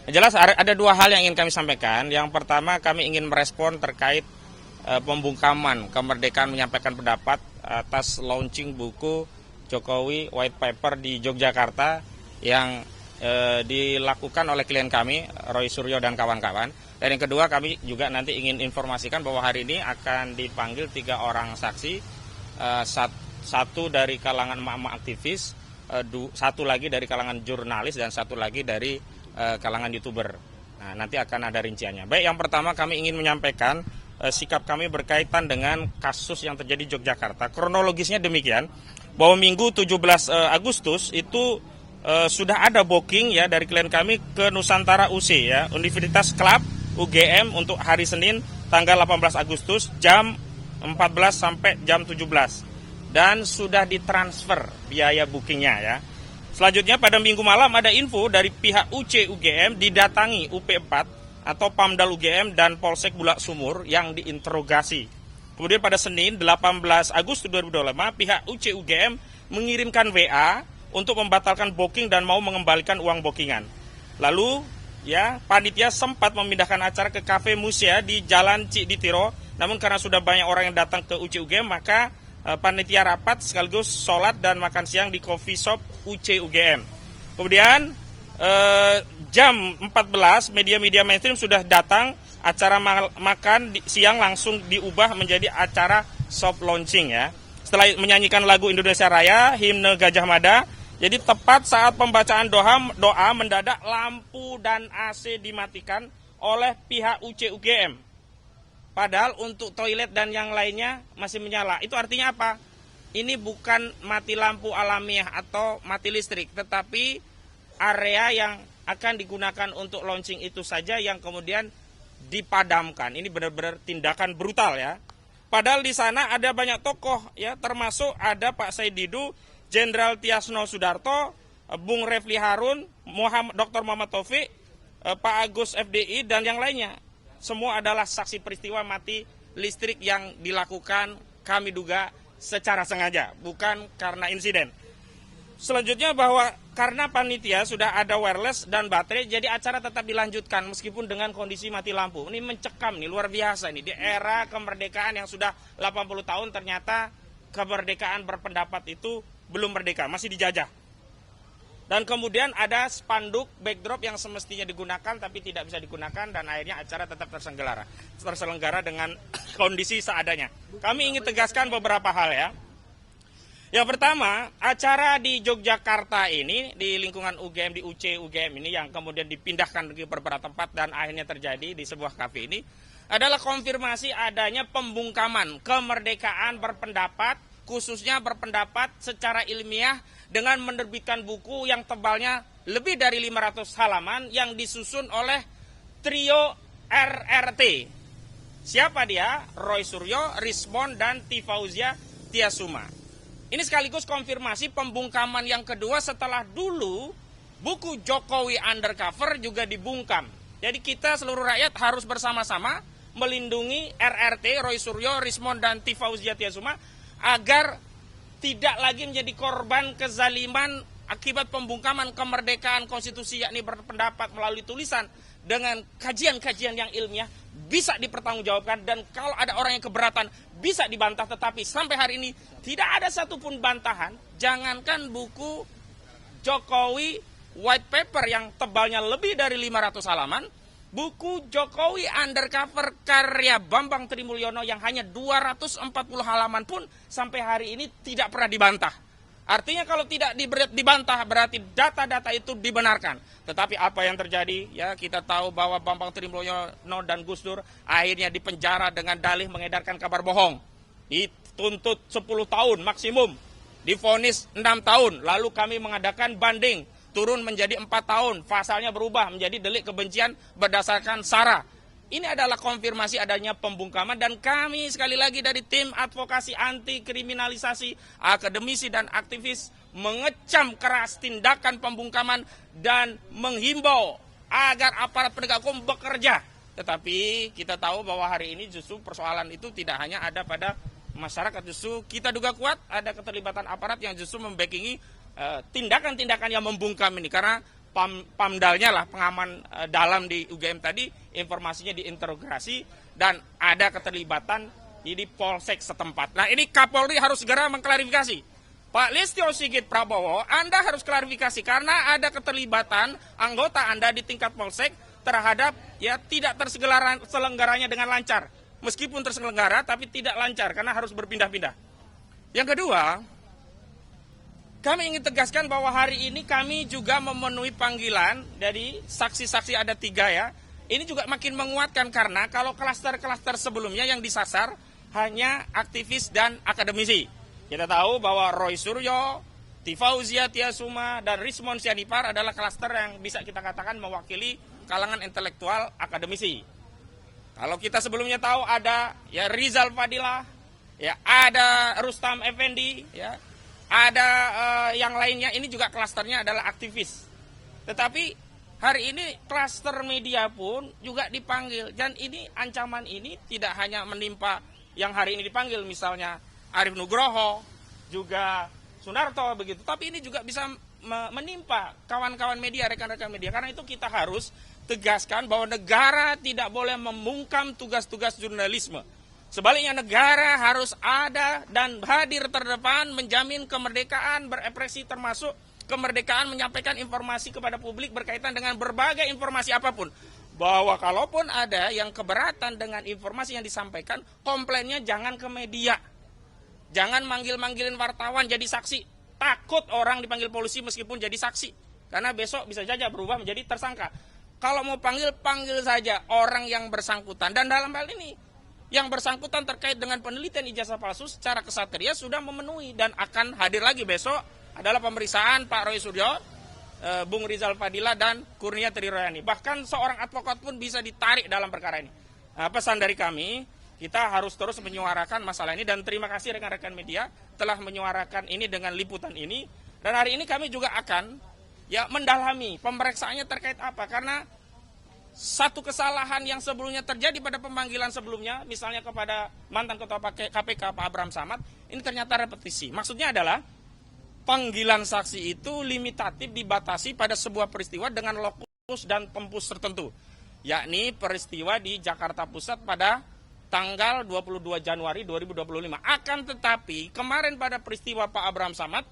Jelas ada dua hal yang ingin kami sampaikan. Yang pertama, kami ingin merespon terkait pembungkaman kemerdekaan menyampaikan pendapat atas launching buku Jokowi White Paper di Yogyakarta yang dilakukan oleh klien kami, Roy Suryo dan kawan-kawan. Dan yang kedua, kami juga nanti ingin informasikan bahwa hari ini akan dipanggil 3 orang saksi, satu dari kalangan emak-emak aktivis, satu lagi dari kalangan jurnalis, dan satu lagi dari kalangan YouTuber. Nah, nanti akan ada rinciannya. Baik, yang pertama kami ingin menyampaikan sikap kami berkaitan dengan kasus yang terjadi di Yogyakarta. Kronologisnya demikian, bahwa Minggu 17 Agustus itu sudah ada booking ya dari klien kami ke Nusantara UC ya, Universitas Club UGM untuk hari Senin tanggal 18 Agustus jam 14 sampai jam 17. Dan sudah ditransfer biaya bookingnya ya. Selanjutnya pada Minggu malam ada info dari pihak UC UGM didatangi UP4 atau Pamdal UGM dan Polsek Bulak Sumur yang diinterogasi. Kemudian pada Senin 18 Agustus 2025 pihak UC UGM mengirimkan WA untuk membatalkan booking dan mau mengembalikan uang bookingan. Lalu ya panitia sempat memindahkan acara ke Cafe Musia di Jalan Cikditiro, namun karena sudah banyak orang yang datang ke UC UGM maka panitia rapat sekaligus sholat dan makan siang di coffee shop UC UGM. Kemudian jam 14 media-media mainstream sudah datang, acara makan siang langsung diubah menjadi acara soft launching ya. Setelah menyanyikan lagu Indonesia Raya, himne Gajah Mada, jadi tepat saat pembacaan doa mendadak lampu dan AC dimatikan oleh pihak UC UGM. Padahal untuk toilet dan yang lainnya masih menyala. Itu artinya apa? Ini bukan mati lampu alamiah atau mati listrik, tetapi area yang akan digunakan untuk launching itu saja yang kemudian dipadamkan. Ini benar-benar tindakan brutal ya. Padahal di sana ada banyak tokoh ya, termasuk ada Pak Said Didu, Jenderal Tiasno Sudarto, Bung Refli Harun, Dr. Muhammad Taufik, Pak Agus FDI dan yang lainnya. Semua adalah saksi peristiwa mati listrik yang dilakukan kami duga secara sengaja, bukan karena insiden. Selanjutnya bahwa karena panitia sudah ada wireless dan baterai, jadi acara tetap dilanjutkan meskipun dengan kondisi mati lampu. Ini mencekam nih, luar biasa nih. Di era kemerdekaan yang sudah 80 tahun ternyata kemerdekaan berpendapat itu belum merdeka, masih dijajah. Dan kemudian ada spanduk backdrop yang semestinya digunakan tapi tidak bisa digunakan dan akhirnya acara tetap terselenggara dengan kondisi seadanya. Kami ingin tegaskan beberapa hal ya. Yang pertama, acara di Yogyakarta ini di lingkungan UGM, di UC UGM ini yang kemudian dipindahkan ke beberapa tempat dan akhirnya terjadi di sebuah kafe ini adalah konfirmasi adanya pembungkaman kemerdekaan berpendapat, khususnya berpendapat secara ilmiah dengan menerbitkan buku yang tebalnya lebih dari 500 halaman yang disusun oleh trio RRT. Siapa dia? Roy Suryo, Rismond, dan Tifauzia Tiasuma. Ini sekaligus konfirmasi pembungkaman yang kedua setelah dulu buku Jokowi Undercover juga dibungkam. Jadi kita seluruh rakyat harus bersama-sama melindungi RRT, Roy Suryo, Rismond, dan Tifauzia Tiasuma agar tidak lagi menjadi korban kezaliman akibat pembungkaman kemerdekaan konstitusi yakni berpendapat melalui tulisan dengan kajian-kajian yang ilmiah bisa dipertanggungjawabkan dan kalau ada orang yang keberatan bisa dibantah, tetapi sampai hari ini tidak ada satupun bantahan. Jangankan buku Jokowi White Paper yang tebalnya lebih dari 500 halaman, buku Jokowi Undercover karya Bambang Trimulyono yang hanya 240 halaman pun sampai hari ini tidak pernah dibantah. Artinya kalau tidak dibantah berarti data-data itu dibenarkan. Tetapi apa yang terjadi? Ya kita tahu bahwa Bambang Trimulyono dan Gus Dur akhirnya dipenjara dengan dalih mengedarkan kabar bohong. Dituntut 10 tahun maksimum, divonis 6 tahun. Lalu kami mengadakan banding, turun menjadi 4 tahun, pasalnya berubah menjadi delik kebencian berdasarkan SARA. Ini adalah konfirmasi adanya pembungkaman dan kami sekali lagi dari tim advokasi anti kriminalisasi, akademisi dan aktivis mengecam keras tindakan pembungkaman dan menghimbau agar aparat penegak hukum bekerja. Tetapi kita tahu bahwa hari ini justru persoalan itu tidak hanya ada pada masyarakat, justru kita duga kuat ada keterlibatan aparat yang justru membackingi tindakan-tindakan yang membungkam ini. Karena Pamdalnya lah, pengaman dalam di UGM tadi, informasinya diinterogasi dan ada keterlibatan di polsek setempat. Nah, ini Kapolri harus segera mengklarifikasi. Pak Listio Sigit Prabowo, Anda harus klarifikasi karena ada keterlibatan anggota Anda di tingkat polsek terhadap ya tidak terselenggaranya dengan lancar. Meskipun terselenggara tapi tidak lancar karena harus berpindah-pindah. Yang kedua, kami ingin tegaskan bahwa hari ini kami juga memenuhi panggilan dari saksi-saksi ada 3 ya. Ini juga makin menguatkan karena kalau klaster-klaster sebelumnya yang disasar hanya aktivis dan akademisi. Kita tahu bahwa Roy Suryo, Tifauzia Tiasuma, dan Rismon Sianipar adalah klaster yang bisa kita katakan mewakili kalangan intelektual akademisi. Kalau kita sebelumnya tahu ada ya Rizal Fadilah, ya ada Rustam Effendi, ya ada yang lainnya, ini juga klasternya adalah aktivis. Tetapi hari ini klaster media pun juga dipanggil. Dan ini ancaman ini tidak hanya menimpa yang hari ini dipanggil, misalnya Arif Nugroho, juga Sunarto begitu. Tapi ini juga bisa menimpa kawan-kawan media, rekan-rekan media. Karena itu kita harus tegaskan bahwa negara tidak boleh membungkam tugas-tugas jurnalisme. Sebaliknya negara harus ada dan hadir terdepan menjamin kemerdekaan berekspresi termasuk kemerdekaan menyampaikan informasi kepada publik berkaitan dengan berbagai informasi apapun. Bahwa kalaupun ada yang keberatan dengan informasi yang disampaikan, komplainnya jangan ke media. Jangan manggil-manggilin wartawan jadi saksi. Takut orang dipanggil polisi meskipun jadi saksi. Karena besok bisa saja berubah menjadi tersangka. Kalau mau panggil saja orang yang bersangkutan. Dan dalam hal ini, yang bersangkutan terkait dengan penelitian ijazah palsu secara kesatria sudah memenuhi dan akan hadir lagi besok adalah pemeriksaan Pak Roy Suryo, Bung Rizal Fadilah dan Kurnia Triroyani. Bahkan seorang advokat pun bisa ditarik dalam perkara ini. Nah, pesan dari kami, kita harus terus menyuarakan masalah ini dan terima kasih rekan-rekan media telah menyuarakan ini dengan liputan ini. Dan hari ini kami juga akan ya mendalami pemeriksaannya terkait apa, karena satu kesalahan yang sebelumnya terjadi pada pemanggilan sebelumnya, misalnya kepada mantan Ketua KPK Pak Abraham Samad, ini ternyata repetisi. Maksudnya adalah panggilan saksi itu limitatif dibatasi pada sebuah peristiwa dengan lokus dan tempus tertentu. Yakni peristiwa di Jakarta Pusat pada tanggal 22 Januari 2025. Akan tetapi kemarin pada peristiwa Pak Abraham Samad,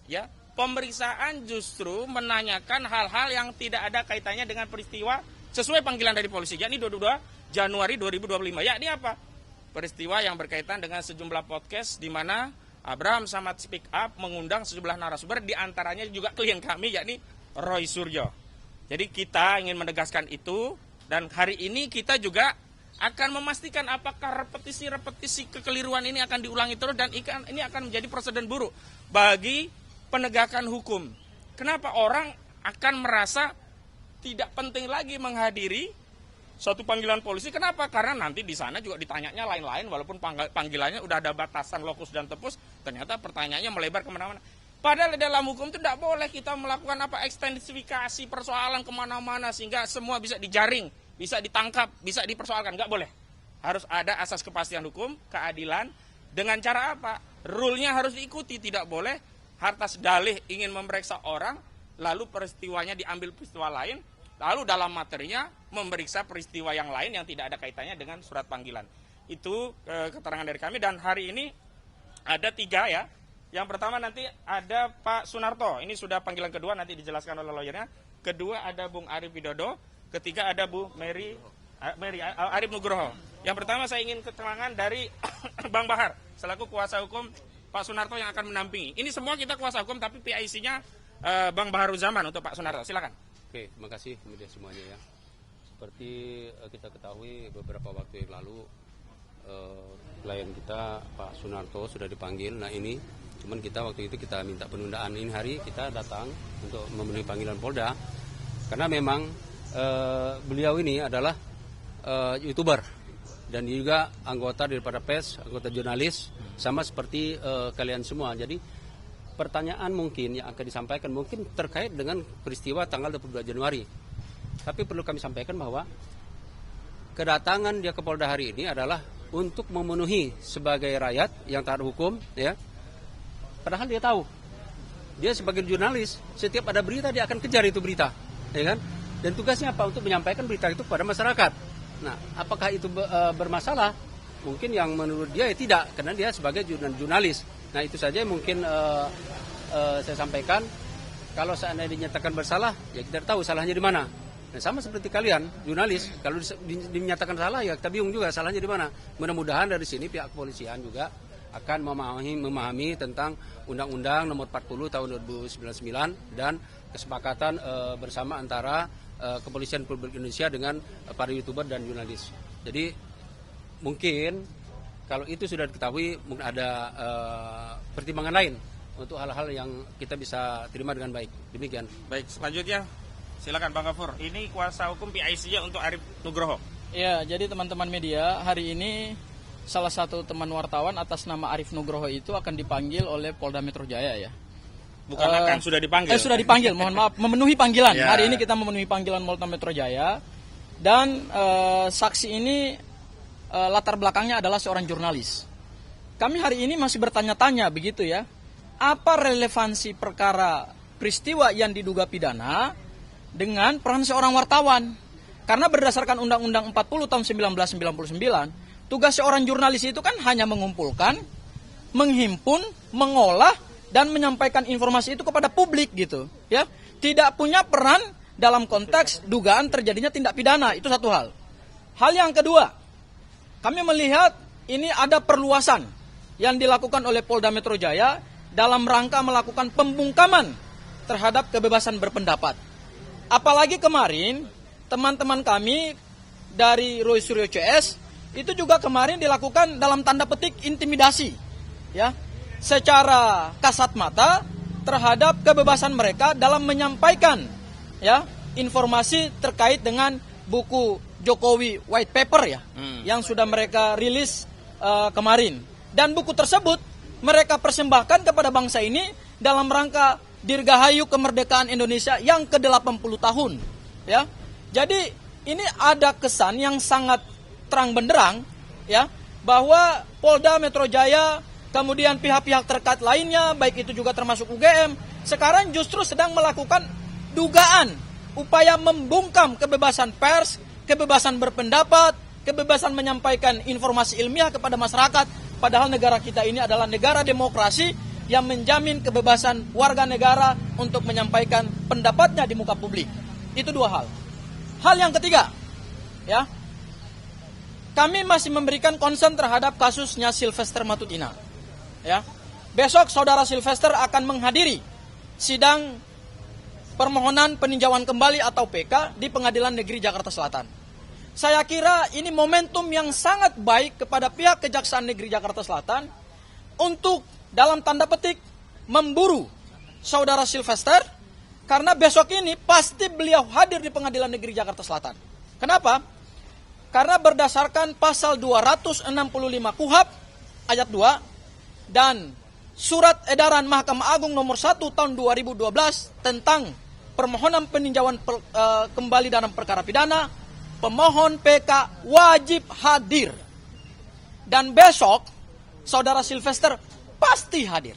ya pemeriksaan justru menanyakan hal-hal yang tidak ada kaitannya dengan peristiwa sesuai panggilan dari polisi, yakni 22 Januari 2025. Yakni apa? Peristiwa yang berkaitan dengan sejumlah podcast di mana Abraham Samad Speak Up mengundang sejumlah narasumber, di antaranya juga klien kami, yakni Roy Suryo. Jadi kita ingin menegaskan itu, dan hari ini kita juga akan memastikan apakah repetisi-repetisi kekeliruan ini akan diulangi terus, dan ini akan menjadi presiden buruk bagi penegakan hukum. Kenapa orang akan merasa tidak penting lagi menghadiri suatu panggilan polisi? Kenapa? Karena nanti di sana juga ditanyanya lain-lain, walaupun panggilannya udah ada batasan lokus dan tempus, ternyata pertanyaannya melebar kemana-mana. Padahal dalam hukum itu tidak boleh kita melakukan ekstensifikasi persoalan kemana-mana sehingga semua bisa dijaring, bisa ditangkap, bisa dipersoalkan. Nggak boleh. Harus ada asas kepastian hukum, keadilan. Dengan cara apa? Rule-nya harus diikuti. Tidak boleh hartas dalih ingin memeriksa orang, lalu peristiwanya diambil peristiwa lain, lalu dalam materinya memeriksa peristiwa yang lain yang tidak ada kaitannya dengan surat panggilan. Itu keterangan dari kami, dan hari ini ada 3 ya. Yang pertama nanti ada Pak Sunarto, ini sudah panggilan kedua, nanti dijelaskan oleh lawyernya. Kedua ada Bung Arif Widodo, ketiga ada Bu Mary Arif Nugroho. Yang pertama saya ingin keterangan dari Bang Bahar, selaku kuasa hukum Pak Sunarto yang akan menampingi. Ini semua kita kuasa hukum, tapi PIC-nya Bang Baharuzaman untuk Pak Sunarto. Silakan. Oke, terima kasih kemudian semuanya ya. Seperti kita ketahui beberapa waktu yang lalu klien kita Pak Sunarto sudah dipanggil. Nah ini, cuman kita waktu itu kita minta penundaan. Ini hari kita datang untuk memenuhi panggilan Polda karena memang beliau ini adalah YouTuber dan juga anggota daripada PES, anggota jurnalis, sama seperti kalian semua. Jadi pertanyaan mungkin yang akan disampaikan mungkin terkait dengan peristiwa tanggal 22 Januari. Tapi perlu kami sampaikan bahwa kedatangan dia ke Polda hari ini adalah untuk memenuhi sebagai rakyat yang taat hukum, ya. Padahal dia tahu, dia sebagai jurnalis, setiap ada berita dia akan kejar itu berita. ya kan? Dan tugasnya apa? Untuk menyampaikan berita itu kepada masyarakat. Nah, apakah itu bermasalah? Mungkin yang menurut dia ya tidak, karena dia sebagai jurnalis. Nah, itu saja yang mungkin saya sampaikan. Kalau seandainya dinyatakan bersalah, ya kita tahu salahnya di mana. Nah, sama seperti kalian, jurnalis, kalau dinyatakan salah, ya kita bingung juga salahnya di mana. Mudah-mudahan dari sini pihak kepolisian juga akan memahami tentang Undang-Undang Nomor 40 Tahun 2099 dan kesepakatan bersama antara Kepolisian Republik Indonesia dengan para YouTuber dan jurnalis. Jadi mungkin kalau itu sudah diketahui, mungkin ada pertimbangan lain untuk hal-hal yang kita bisa terima dengan baik. Demikian. Baik, selanjutnya silakan Bang Gafur. Ini kuasa hukum PIC-nya untuk Arif Nugroho. Ya, jadi teman-teman media, hari ini salah satu teman wartawan atas nama Arif Nugroho itu akan dipanggil oleh Polda Metro Jaya ya. Bukan akan, sudah dipanggil. Sudah dipanggil, mohon maaf, memenuhi panggilan. Ya. Hari ini kita memenuhi panggilan Polda Metro Jaya. Dan saksi ini latar belakangnya adalah seorang jurnalis. Kami hari ini masih bertanya-tanya begitu ya. Apa relevansi perkara peristiwa yang diduga pidana dengan peran seorang wartawan? Karena berdasarkan Undang-Undang 40 tahun 1999, tugas seorang jurnalis itu kan hanya mengumpulkan, menghimpun, mengolah, dan menyampaikan informasi itu kepada publik gitu, ya. Tidak punya peran dalam konteks dugaan terjadinya tindak pidana, itu satu hal. Hal yang kedua, kami melihat ini ada perluasan yang dilakukan oleh Polda Metro Jaya dalam rangka melakukan pembungkaman terhadap kebebasan berpendapat. Apalagi kemarin teman-teman kami dari Roy Suryo CS itu juga kemarin dilakukan dalam tanda petik intimidasi, ya, secara kasat mata terhadap kebebasan mereka dalam menyampaikan, ya, informasi terkait dengan buku Jokowi White Paper ya, yang sudah mereka rilis kemarin. Dan buku tersebut mereka persembahkan kepada bangsa ini dalam rangka Dirgahayu Kemerdekaan Indonesia yang ke-80 tahun, ya. Jadi ini ada kesan yang sangat terang benderang, ya, bahwa Polda Metro Jaya kemudian pihak-pihak terkait lainnya, baik itu juga termasuk UGM, sekarang justru sedang melakukan dugaan upaya membungkam kebebasan pers, kebebasan berpendapat, kebebasan menyampaikan informasi ilmiah kepada masyarakat. Padahal negara kita ini adalah negara demokrasi yang menjamin kebebasan warga negara untuk menyampaikan pendapatnya di muka publik. Itu dua hal. Hal yang ketiga, ya, kami masih memberikan concern terhadap kasusnya Sylvester Matutina. Ya, besok saudara Sylvester akan menghadiri sidang permohonan peninjauan kembali atau PK di Pengadilan Negeri Jakarta Selatan. Saya kira ini momentum yang sangat baik kepada pihak Kejaksaan Negeri Jakarta Selatan untuk dalam tanda petik memburu saudara Sylvester, karena besok ini pasti beliau hadir di Pengadilan Negeri Jakarta Selatan. Kenapa? Karena berdasarkan pasal 265 KUHP ayat 2 dan surat edaran Mahkamah Agung nomor 1 tahun 2012 tentang permohonan peninjauan kembali dalam perkara pidana, pemohon PK wajib hadir. Dan besok saudara Sylvester pasti hadir.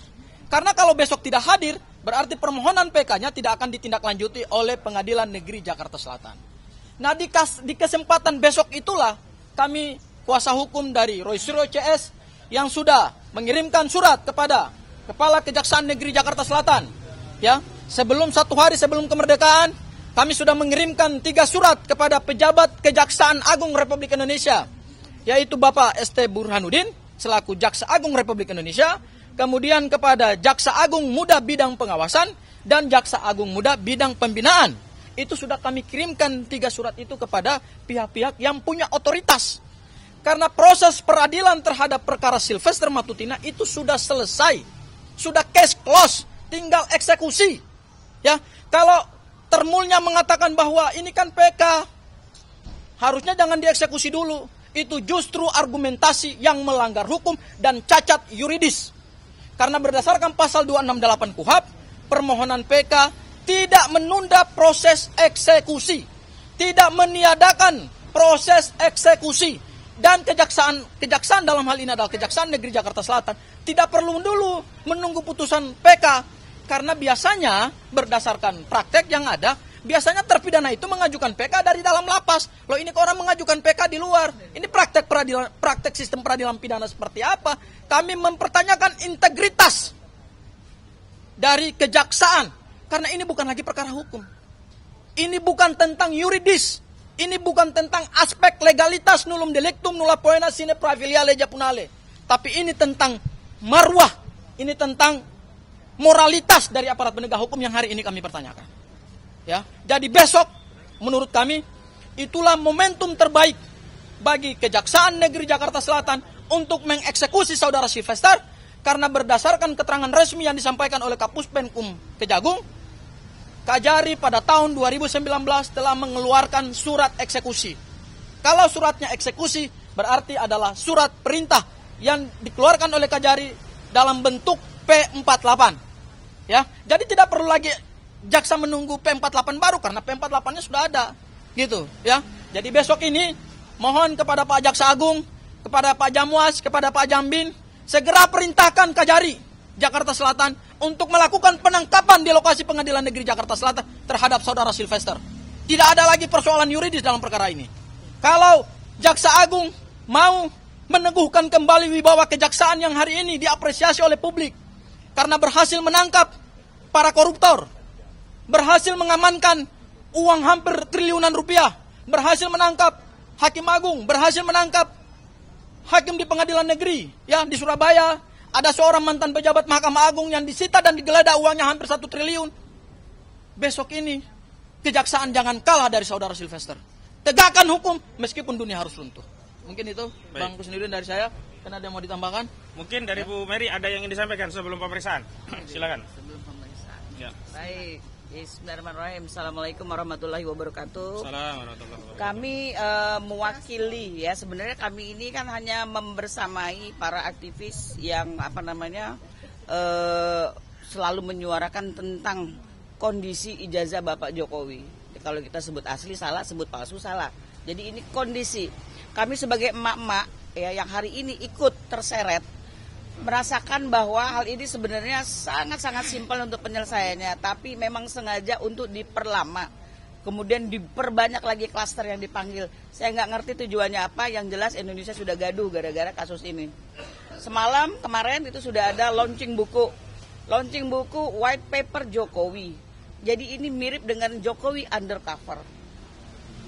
Karena kalau besok tidak hadir, berarti permohonan PK-nya tidak akan ditindaklanjuti oleh Pengadilan Negeri Jakarta Selatan. Nah, di kesempatan besok itulah kami kuasa hukum dari Roy Suryo CS yang sudah mengirimkan surat kepada Kepala Kejaksaan Negeri Jakarta Selatan. Ya, sebelum 1 hari sebelum kemerdekaan, kami sudah mengirimkan 3 surat kepada pejabat Kejaksaan Agung Republik Indonesia, yaitu Bapak ST Burhanuddin selaku Jaksa Agung Republik Indonesia, kemudian kepada Jaksa Agung Muda Bidang Pengawasan dan Jaksa Agung Muda Bidang Pembinaan. Itu sudah kami kirimkan 3 surat itu kepada pihak-pihak yang punya otoritas. Karena proses peradilan terhadap perkara Sylvester Matutina itu sudah selesai. Sudah case close, tinggal eksekusi. Ya, kalau termulnya mengatakan bahwa ini kan PK, harusnya jangan dieksekusi dulu. Itu justru argumentasi yang melanggar hukum dan cacat yuridis. Karena berdasarkan pasal 268 KUHP, permohonan PK tidak menunda proses eksekusi, tidak meniadakan proses eksekusi, dan kejaksaan dalam hal ini adalah Kejaksaan Negeri Jakarta Selatan tidak perlu dulu menunggu putusan PK, karena biasanya berdasarkan praktek yang ada, Biasanya terpidana itu mengajukan PK dari dalam lapas. Loh ini kok orang mengajukan PK di luar. Ini praktek sistem peradilan pidana seperti apa? Kami mempertanyakan integritas dari kejaksaan. Karena ini bukan lagi perkara hukum. Ini bukan tentang yuridis. Ini bukan tentang aspek legalitas nullum delictum nulla poena sine praevilia legea punale. Tapi ini tentang marwah. Ini tentang moralitas dari aparat penegak hukum yang hari ini kami pertanyakan. Ya, jadi besok menurut kami itulah momentum terbaik bagi Kejaksaan Negeri Jakarta Selatan untuk mengeksekusi saudara Sylvester karena berdasarkan keterangan resmi yang disampaikan oleh Kapus Penkum Kejagung, Kajari pada tahun 2019 telah mengeluarkan surat eksekusi. Kalau suratnya eksekusi berarti adalah surat perintah yang dikeluarkan oleh Kajari dalam bentuk P48. Ya, jadi tidak perlu lagi jaksa menunggu P48 baru karena P48-nya sudah ada, gitu ya. Jadi besok ini mohon kepada Pak Jaksa Agung, kepada Pak Jamwas, kepada Pak Jambin segera perintahkan Kajari Jakarta Selatan untuk melakukan penangkapan di lokasi Pengadilan Negeri Jakarta Selatan terhadap saudara Sylvester. Tidak ada lagi persoalan yuridis dalam perkara ini. Kalau Jaksa Agung mau meneguhkan kembali wibawa kejaksaan yang hari ini diapresiasi oleh publik karena berhasil menangkap para koruptor, berhasil mengamankan uang hampir triliunan rupiah, berhasil menangkap hakim agung, berhasil menangkap hakim di pengadilan negeri, ya di Surabaya, ada seorang mantan pejabat Mahkamah Agung yang disita dan digeledah uangnya hampir 1 triliun. Besok ini, kejaksaan jangan kalah dari saudara Sylvester. Tegakkan hukum meskipun dunia harus runtuh. Mungkin itu, Bang Kusnudin dari saya, kan ada yang mau ditambahkan? Mungkin dari Bu Mary ada yang ingin disampaikan sebelum pemeriksaan. Silakan. Sebelum pemeriksaan. Ya. Baik. Bismillahirrahmanirrahim. Assalamualaikum warahmatullahi wabarakatuh. Assalamualaikum warahmatullahi wabarakatuh. Kami mewakili ya, sebenarnya kami ini kan hanya membersamai para aktivis yang selalu menyuarakan tentang kondisi ijazah Bapak Jokowi. Kalau kita sebut asli salah, sebut palsu salah. Jadi ini kondisi. Kami sebagai emak-emak ya yang hari ini ikut terseret merasakan bahwa hal ini sebenarnya sangat-sangat simpel untuk penyelesaiannya, tapi memang sengaja untuk diperlama, kemudian diperbanyak lagi klaster yang dipanggil. Saya nggak ngerti tujuannya apa, yang jelas Indonesia sudah gaduh gara-gara kasus ini. Semalam kemarin itu sudah ada launching buku white paper Jokowi. Jadi ini mirip dengan Jokowi undercover.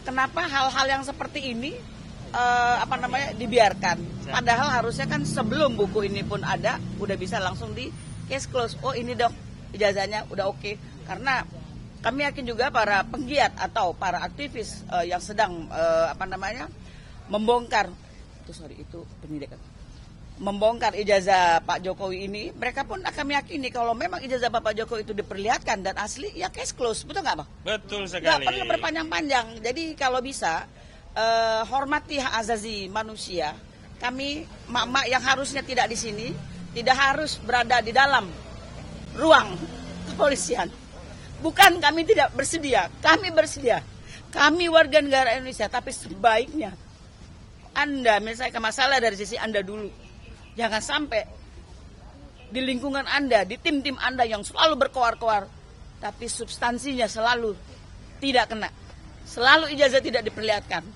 Kenapa hal-hal yang seperti ini dibiarkan? Padahal harusnya kan sebelum buku ini pun ada, udah bisa langsung di case close. Oh ini dok, ijazahnya udah oke. Karena kami yakin juga para penggiat atau para aktivis yang sedang membongkar membongkar ijazah Pak Jokowi ini, mereka pun akan meyakini kalau memang ijazah Bapak Jokowi itu diperlihatkan dan asli, ya case close, betul nggak Bang? Betul sekali. Nggak perlu berpanjang-panjang. Jadi kalau bisa hormati hak azazi manusia. Kami mak-mak yang harusnya tidak di sini, tidak harus berada di dalam ruang kepolisian. Bukan kami tidak bersedia, kami bersedia. Kami warga negara Indonesia, tapi sebaiknya Anda menyelesaikan masalah dari sisi Anda dulu. Jangan sampai di lingkungan Anda, di tim-tim Anda yang selalu berkoar-koar, tapi substansinya selalu tidak kena. Selalu ijazah tidak diperlihatkan.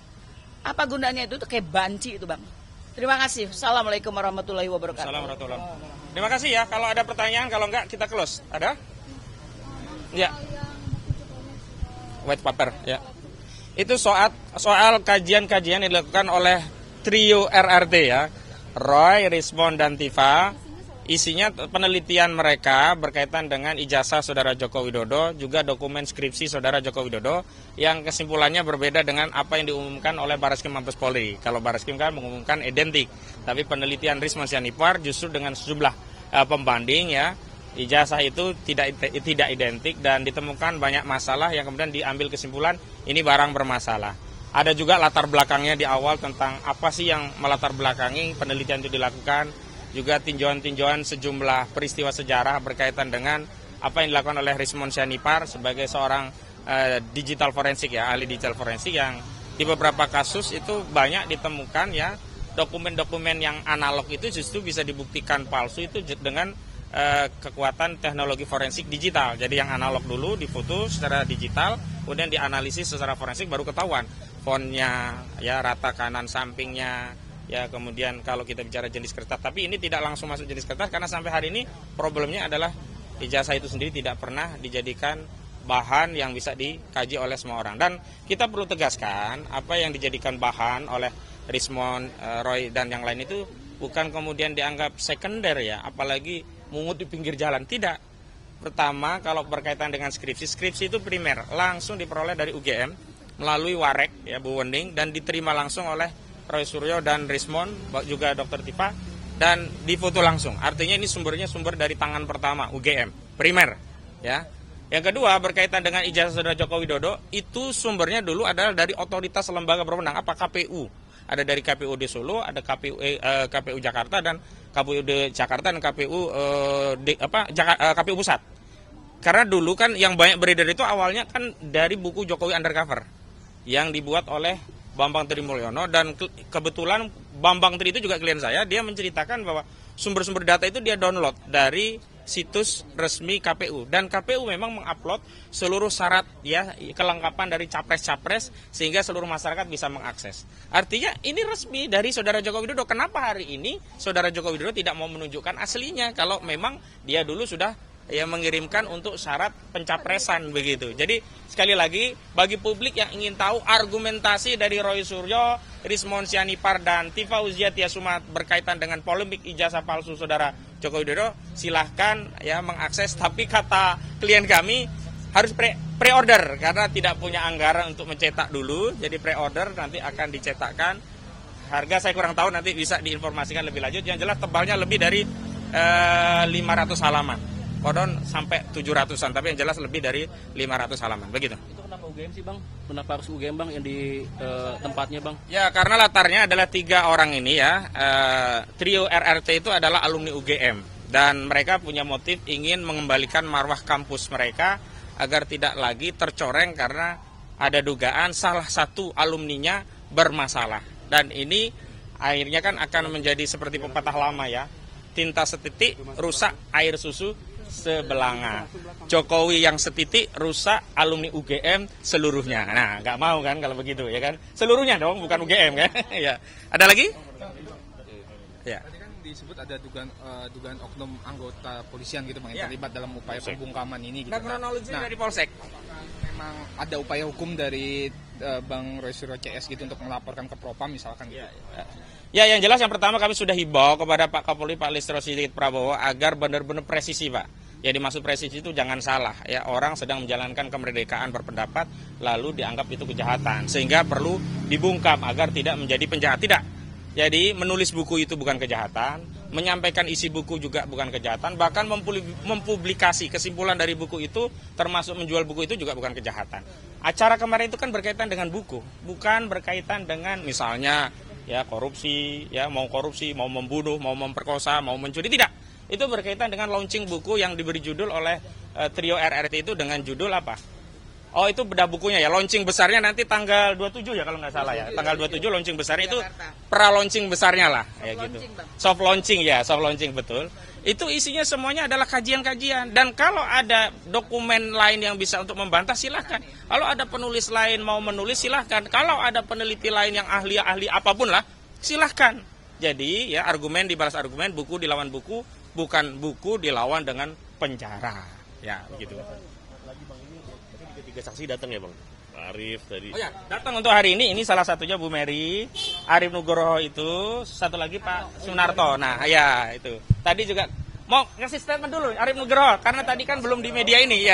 Apa gunanya itu kayak banci itu Bang. Terima kasih. Assalamualaikum warahmatullahi wabarakatuh. Assalamualaikum warahmatullahi wabarakatuh. Terima kasih ya. Kalau ada pertanyaan, kalau enggak kita close. Ada? Ya. White paper, ya. Itu soal kajian-kajian yang dilakukan oleh trio RRT ya. Roy, Rismond, dan Tifa. Isinya penelitian mereka berkaitan dengan ijazah Saudara Joko Widodo, juga dokumen skripsi Saudara Joko Widodo, yang kesimpulannya berbeda dengan apa yang diumumkan oleh Barreskrim Mabes Polri. Kalau Barreskrim kan mengumumkan identik, tapi penelitian Rismond Sianipar justru dengan sejumlah pembanding ya, ijazah itu tidak identik dan ditemukan banyak masalah yang kemudian diambil kesimpulan ini barang bermasalah. Ada juga latar belakangnya di awal tentang apa sih yang melatar belakangi penelitian itu dilakukan. Juga tinjauan-tinjauan sejumlah peristiwa sejarah berkaitan dengan apa yang dilakukan oleh Rismond Sianipar sebagai seorang digital forensik ya, ahli digital forensik yang di beberapa kasus itu banyak ditemukan ya dokumen-dokumen yang analog itu justru bisa dibuktikan palsu itu dengan kekuatan teknologi forensik digital. Jadi yang analog dulu difoto secara digital, kemudian dianalisis secara forensik baru ketahuan fontnya, ya rata kanan sampingnya, ya kemudian kalau kita bicara jenis kertas. Tapi ini tidak langsung masuk jenis kertas karena sampai hari ini problemnya adalah ijazah itu sendiri tidak pernah dijadikan bahan yang bisa dikaji oleh semua orang. Dan kita perlu tegaskan apa yang dijadikan bahan oleh Rismond, Roy dan yang lain itu bukan kemudian dianggap sekunder ya, apalagi mungut di pinggir jalan. Tidak. Pertama, kalau berkaitan dengan skripsi itu primer, langsung diperoleh dari UGM melalui Warek ya Bu Wening dan diterima langsung oleh Roy Suryo dan Rismond, juga Dr. Tipa, dan difoto langsung. Artinya ini sumbernya sumber dari tangan pertama UGM, primer ya. Yang kedua, berkaitan dengan ijazah Saudara Joko Widodo, itu sumbernya dulu adalah dari otoritas lembaga berwenang, apa KPU. Ada dari KPUD Solo, ada KPU Jakarta dan KPUD Jakarta dan KPU KPU Pusat. Karena dulu kan yang banyak beredar itu awalnya kan dari buku Jokowi Undercover yang dibuat oleh Bambang Trimulyono, dan kebetulan Bambang Tri itu juga klien saya, dia menceritakan bahwa sumber-sumber data itu dia download dari situs resmi KPU, dan KPU memang mengupload seluruh syarat ya kelengkapan dari capres-capres sehingga seluruh masyarakat bisa mengakses. Artinya ini resmi dari Saudara Joko Widodo. Kenapa hari ini Saudara Joko Widodo tidak mau menunjukkan aslinya kalau memang dia dulu sudah ya mengirimkan untuk syarat pencapresan begitu. Jadi sekali lagi bagi publik yang ingin tahu argumentasi dari Roy Suryo, Rismond Sianipar dan Tifa Uzia Tiasuma berkaitan dengan polemik ijazah palsu Saudara Joko Widodo, silahkan ya mengakses. Tapi kata klien kami harus pre-order karena tidak punya anggaran untuk mencetak dulu. Jadi pre-order nanti akan dicetakkan. Harga saya kurang tahu, nanti bisa diinformasikan lebih lanjut. Yang jelas tebalnya lebih dari 500 halaman. Kodon sampai 700-an, tapi yang jelas lebih dari 500 halaman, begitu. Itu kenapa UGM sih Bang? Kenapa harus UGM Bang yang di tempatnya Bang? Ya karena latarnya adalah 3 orang ini ya, trio RRT itu adalah alumni UGM. Dan mereka punya motif ingin mengembalikan marwah kampus mereka agar tidak lagi tercoreng karena ada dugaan salah satu alumninya bermasalah. Dan ini akhirnya kan akan menjadi seperti pepatah lama ya, tinta setitik rusak air susu sebelanga. Jokowi yang setitik rusak alumni UGM seluruhnya. Nah, nggak mau kan kalau begitu ya kan? Seluruhnya dong, bukan UGM kan? Ya. Ada lagi? Ya. Tadi kan disebut ada dugaan oknum anggota polisian gitu Bang, yang terlibat dalam upaya pembungkaman ini gitu. Nah, kronologi dari Polsek. Memang ada upaya hukum dari Bang Roy Suryo CS gitu untuk melaporkan ke Propam misalkan gitu. Ya, yang jelas yang pertama kami sudah himbau kepada Pak Kapolri Pak Listio Sigit Prabowo agar benar-benar presisi Pak. Ya dimaksud presisi itu jangan salah ya, orang sedang menjalankan kemerdekaan berpendapat lalu dianggap itu kejahatan sehingga perlu dibungkam agar tidak menjadi penjahat. Tidak. Jadi menulis buku itu bukan kejahatan, menyampaikan isi buku juga bukan kejahatan, bahkan mempublikasi kesimpulan dari buku itu termasuk menjual buku itu juga bukan kejahatan. Acara kemarin itu kan berkaitan dengan buku, bukan berkaitan dengan misalnya ya korupsi, mau membunuh, mau memperkosa, mau mencuri, tidak. Itu berkaitan dengan launching buku yang diberi judul oleh trio RRT itu dengan judul apa? Oh itu beda bukunya ya, launching besarnya nanti tanggal 27 ya kalau nggak salah ya. Tanggal 27 launching besarnya itu pra-launching besarnya lah ya gitu. Soft launching betul. Itu isinya semuanya adalah kajian-kajian. Dan kalau ada dokumen lain yang bisa untuk membantah silahkan. Kalau ada penulis lain mau menulis silahkan. Kalau ada peneliti lain yang ahli apapun lah silahkan. Jadi ya argumen dibalas argumen, buku dilawan buku, bukan buku dilawan dengan penjara. Ya begitu. Tiga saksi datang ya Bang? Arif tadi. Oh ya, datang untuk hari ini salah satunya Bu Mary, Arif Nugroho itu, satu lagi Pak Sunarto. Nah ya itu. Tadi juga mau ngasih statement dulu Arif Nugroho, karena tadi kan belum di media ini ya.